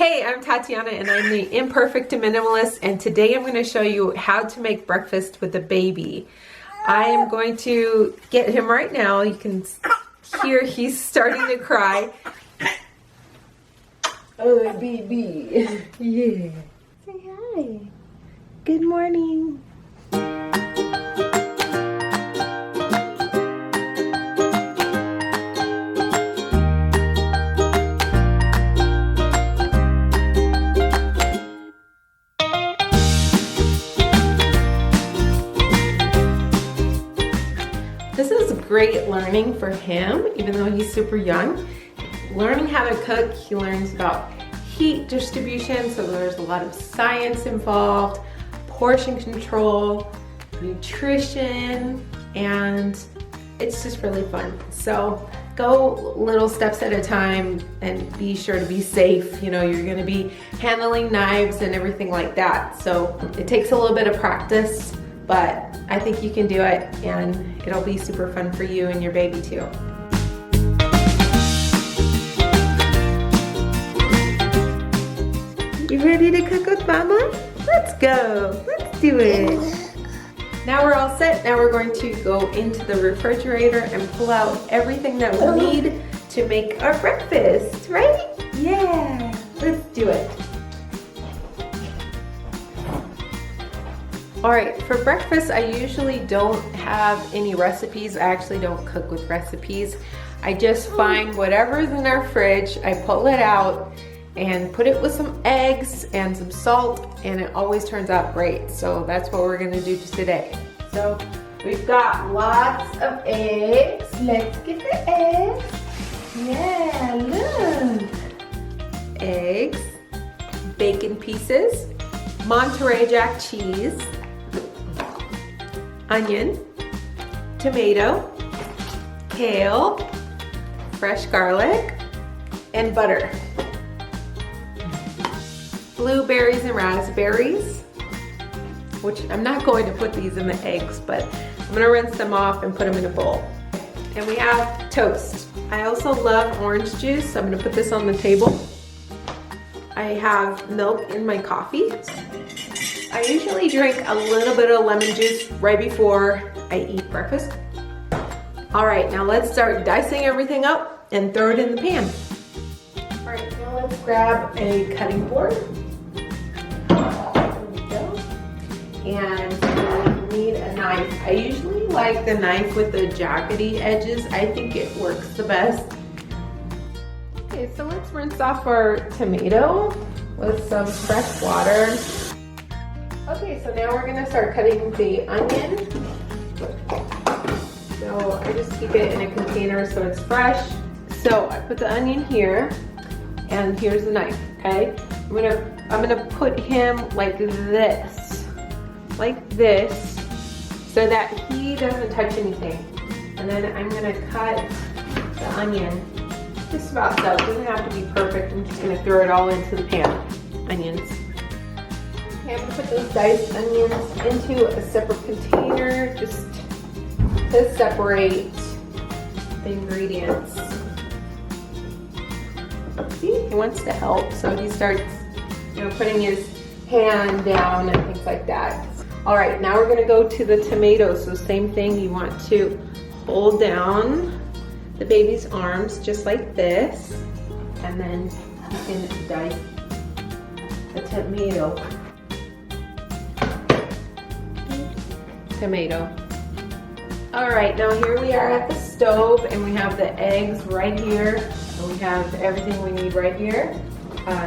Hey, I'm Tatiana and I'm the Imperfect Minimalist, and today I'm going to show you how to make breakfast with a baby. I am going to get him right now. You can hear he's starting to cry. Oh, baby. Yeah. Say hi. Good morning. This is great learning for him, even though he's super young. Learning how to cook, he learns about heat distribution, so there's a lot of science involved, portion control, nutrition, and it's just really fun. So go little steps at a time and be sure to be safe. You know, you're gonna be handling knives and everything like that. So it takes a little bit of practice, but I think you can do it and it'll be super fun for you and your baby too. You ready to cook with Mama? Let's go, let's do it. Now we're all set. Now we're going to go into the refrigerator and pull out everything that we need to make our breakfast, right? Yeah, let's do it. All right, for breakfast, I usually don't have any recipes. I actually don't cook with recipes. I just find whatever's in our fridge, I pull it out and put it with some eggs and some salt, and it always turns out great. So that's what we're gonna do today. So we've got lots of eggs. Let's get the eggs. Yeah, look. Eggs, bacon pieces, Monterey Jack cheese, onion, tomato, kale, fresh garlic, and butter. Blueberries and raspberries, which I'm not going to put these in the eggs, but I'm gonna rinse them off and put them in a bowl. And we have toast. I also love orange juice, so I'm gonna put this on the table. I have milk in my coffee. I usually drink a little bit of lemon juice right before I eat breakfast. All right, now let's start dicing everything up and throw it in the pan. All right, now let's grab a cutting board. There we go. And we need a knife. I usually like the knife with the jaggedy edges. I think it works the best. Okay, so let's rinse off our tomato with some fresh water. Okay, so now we're gonna start cutting the onion. So I just keep it in a container so it's fresh. So I put the onion here, and here's the knife, okay? I'm gonna put him like this, so that he doesn't touch anything. And then I'm gonna cut the onion just about so. It doesn't have to be perfect. I'm just gonna throw it all into the pan, onions. Okay, I'm gonna put those diced onions into a separate container just to separate the ingredients. See, he wants to help, so he starts, putting his hand down and things like that. All right, now we're gonna go to the tomatoes. So same thing, you want to hold down the baby's arms just like this, and then you can dice the tomato. All right, now here we are at the stove, and we have the eggs right here, and we have everything we need right here.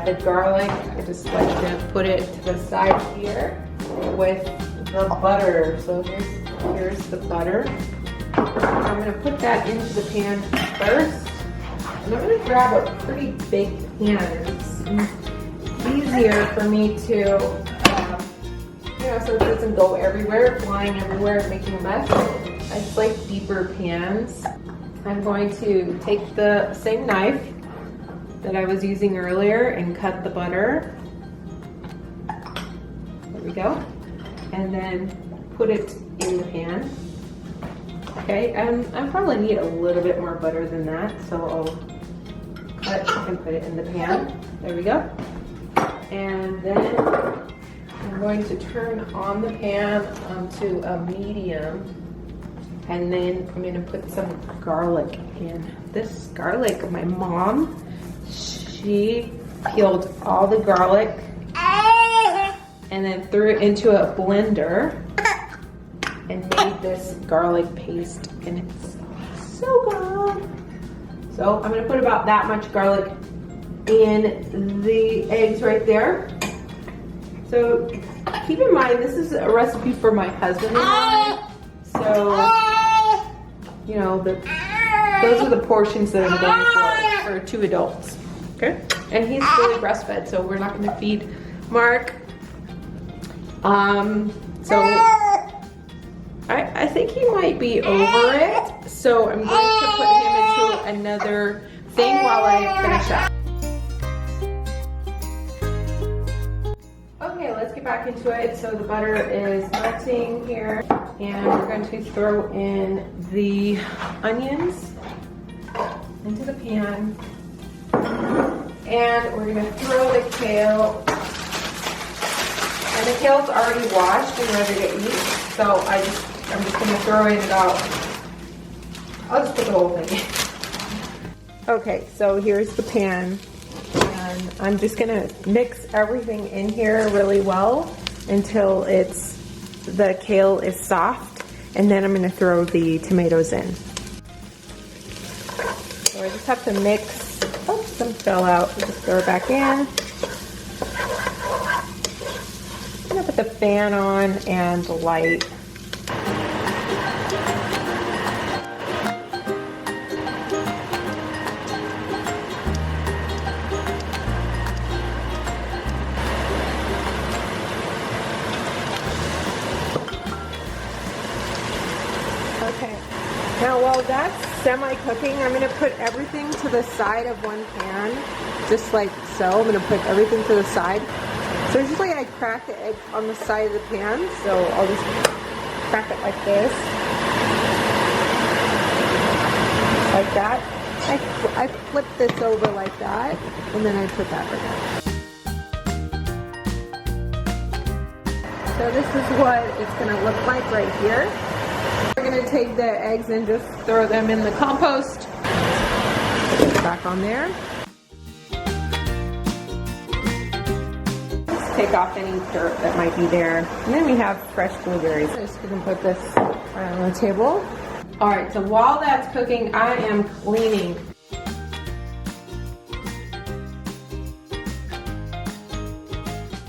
The garlic, I just like to put it to the side here with the butter. So here's the butter. I'm gonna put that into the pan first, and I'm gonna grab a pretty big pan. It's easier for me to so it doesn't go everywhere, flying everywhere, making a mess. I just like deeper pans. I'm going to take the same knife that I was using earlier and cut the butter. There we go. And then put it in the pan. Okay, I probably need a little bit more butter than that, so I'll cut and put it in the pan. There we go. And then I'm going to turn on the pan to a medium. And then I'm gonna put some garlic in. This garlic, my mom, she peeled all the garlic and then threw it into a blender and made this garlic paste, and it's so good. So I'm gonna put about that much garlic in the eggs right there. So keep in mind, this is a recipe for my husband and I. So, you know, those are the portions that I'm going for 2 adults. Okay? And he's fully breastfed, so we're not gonna feed Mark. So I think he might be over it. So I'm going to put him into another thing while I finish up. Okay, let's get back into it. So the butter is melting here, and we're going to throw in the onions into the pan, and we're going to throw the kale. And the kale's already washed and ready to eat, so I'm just going to throw in about, I'll just put the whole thing in. Okay, so here's the pan, and I'm just going to mix everything in here really well until the kale is soft, and then I'm going to throw the tomatoes in. So I just have to mix, oh, some fell out, just throw it back in. I'm gonna put the fan on and the light. Okay, now while that's semi-cooking, I'm gonna put everything to the side of one pan, just like so. I'm gonna put everything to the side. So usually I crack the egg on the side of the pan, so I'll just crack it like this. Like that. I flip this over like that, and then I put that right there. So this is what it's going to look like right here. We're going to take the eggs and just throw them in the compost. Put it back on there. Take off any dirt that might be there. And then we have fresh blueberries. I'm just gonna put this right on the table. All right, so while that's cooking, I am cleaning.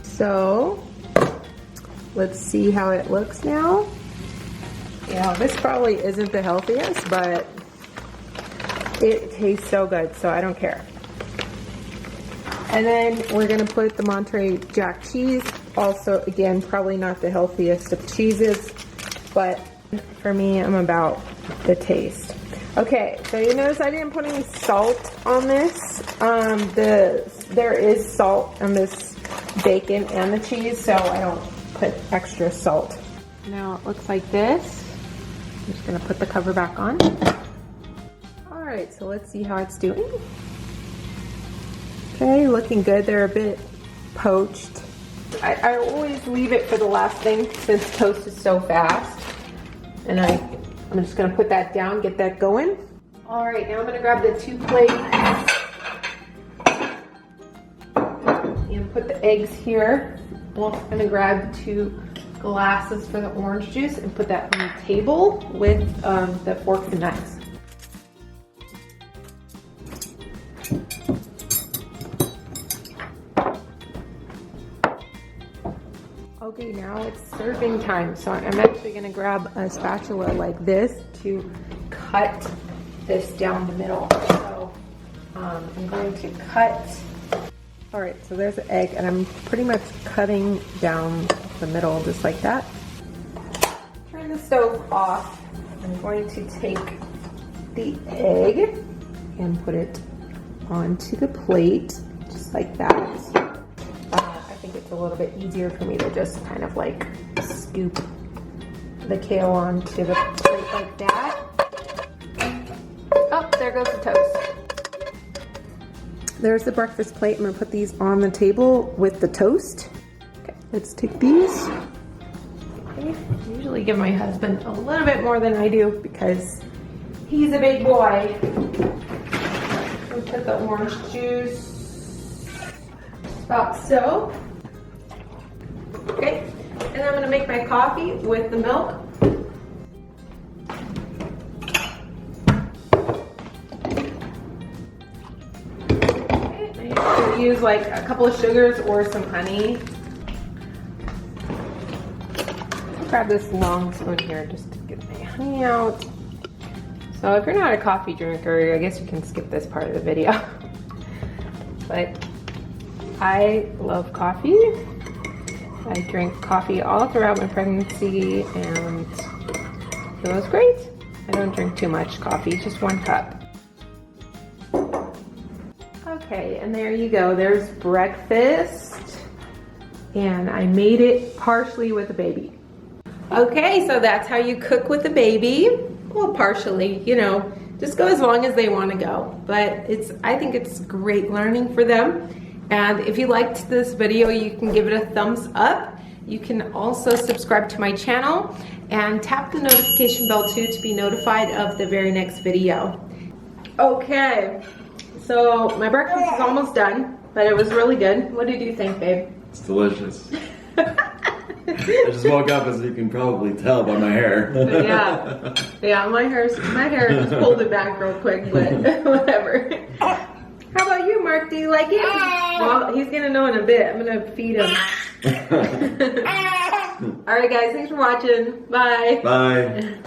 So, let's see how it looks now. Yeah, this probably isn't the healthiest, but it tastes so good, so I don't care. And then we're gonna put the Monterey Jack cheese. Also, again, probably not the healthiest of cheeses, but for me, I'm about the taste. Okay, so you notice I didn't put any salt on this. There is salt on this bacon and the cheese, so I don't put extra salt. Now it looks like this. I'm just gonna put the cover back on. All right, so let's see how it's doing. Okay, looking good. They're a bit poached. I always leave it for the last thing since toast is so fast. And I'm just gonna put that down, get that going. All right, now I'm gonna grab the 2 plates and put the eggs here. I'm gonna grab 2 glasses for the orange juice and put that on the table with the forks and knives. Okay, now it's serving time. So I'm actually gonna grab a spatula like this to cut this down the middle. So I'm going to cut. All right, so there's the egg, and I'm pretty much cutting down the middle just like that. Turn the stove off. I'm going to take the egg and put it onto the plate just like that. I think it's a little bit easier for me to just kind of like scoop the kale onto the plate like that. Oh, there goes the toast. there's the breakfast plate. I'm gonna put these on the table with the toast. Okay, let's take these. Okay, I usually give my husband a little bit more than I do because he's a big boy. We'll put the orange juice about so. Okay, and I'm gonna make my coffee with the milk. Okay, I use like a couple of sugars or some honey. I'll grab this long spoon here just to get my honey out. So if you're not a coffee drinker, I guess you can skip this part of the video. But I love coffee. I drink coffee all throughout my pregnancy and it was great. I don't drink too much coffee, just 1 cup. Okay, and there you go. There's breakfast. And I made it partially with a baby. Okay, so that's how you cook with a baby. Well, partially, you know, just go as long as they want to go. But I think it's great learning for them. And if you liked this video, you can give it a thumbs up. You can also subscribe to my channel and tap the notification bell too to be notified of the very next video. Okay, so my breakfast is almost done, but it was really good. What did you think, babe? It's delicious. I just woke up, as you can probably tell by my hair. Yeah, my hair just pulled it back real quick, but whatever. How about you, Mark? Do you like it? Well, he's gonna know in a bit. I'm gonna feed him. All right, guys, thanks for watching. Bye. Bye.